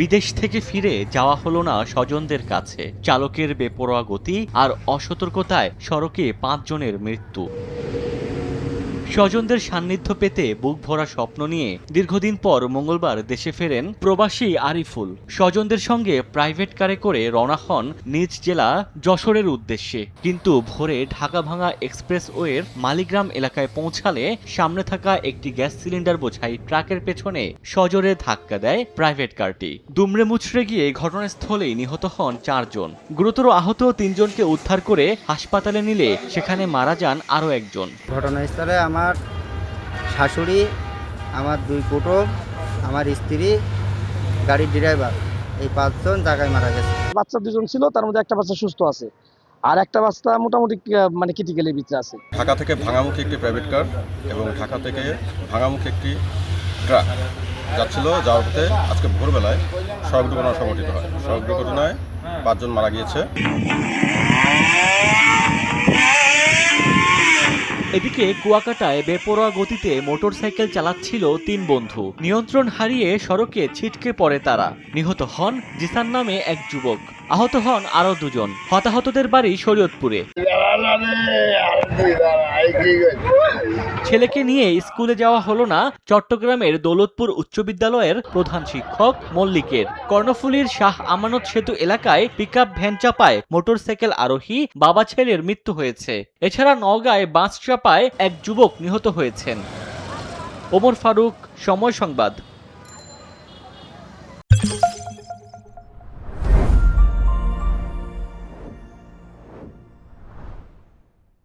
বিদেশ থেকে ফিরে যাওয়া হলো না স্বজনদের কাছে। চালকের বেপরোয়া গতি আর অসতর্কতায় সড়কে ৫ জনের মৃত্যু। স্বজনদের সান্নিধ্য পেতে বুক ভরা স্বপ্ন নিয়ে দীর্ঘদিন পর মঙ্গলবার দেশে ফেরেন প্রবাসী আরিফুল। স্বজনদের সঙ্গে প্রাইভেট কারে করে রওনা হন নিজ জেলা যশোরের উদ্দেশ্যে। কিন্তু ভোরে ঢাকা ভাঙা এক্সপ্রেসওয়ের মালিগ্রাম এলাকায় পৌঁছালে সামনে থাকা একটি গ্যাস সিলিন্ডার বোঝাই ট্রাকের পেছনে সজোরে ধাক্কা দেয় প্রাইভেট কারটি। দুমড়ে মুচড়ে গিয়ে ঘটনাস্থলেই নিহত হন ৪ জন। গুরুতর আহত ৩ জনকে উদ্ধার করে হাসপাতালে নিলে সেখানে মারা যান আরও একজন। ঘটনাস্থলে আমার শাশুড়ি, আমার 2 কুটুম, আমার স্ত্রী, গাড়ির ড্রাইভার, এই 5 জন জায়গায় মারা গেছে। বাচ্চা 2 জন ছিল, তার মধ্যে একটা বাচ্চা সুস্থ আছে আর একটা বাচ্চা মোটামুটি মানে ক্রিটিক্যালের ভিতরে আছে। ঢাকা থেকে ভাঙামুখী একটি প্রাইভেট কার এবং ঢাকা থেকে ভাঙামুখী একটি ট্রাক যাচ্ছিল। যাওয়ার পথে আজকে ভোরবেলায় সড়ক দুর্ঘটনা সংঘটিত হয়। সড়ক দুর্ঘটনায় 5 জন মারা গিয়েছে। এদিকে কুয়াকাটায় বেপরোয়া গতিতে মোটরসাইকেল চালাচ্ছিল 3 বন্ধু। নিয়ন্ত্রণ হারিয়ে সড়কে ছিটকে পড়ে তারা। নিহত হন জিসান নামে এক যুবক, আহত হন আরও 2 জন। হতাহতদের বাড়ি শরীয়তপুরে। ছেলেকে নিয়ে স্কুলে যাওয়া হলো না চট্টগ্রামের দৌলতপুর উচ্চ বিদ্যালয়ের প্রধান শিক্ষক মল্লিকের। কর্ণফুলীর শাহ আমানত সেতু এলাকায় পিকআপ ভ্যান চাপায় মোটরসাইকেল আরোহী বাবা ছেলের মৃত্যু হয়েছে। এছাড়া নওগাঁয় বাস চাপায় এক যুবক নিহত হয়েছেন। ওমর ফারুক, সময় সংবাদ।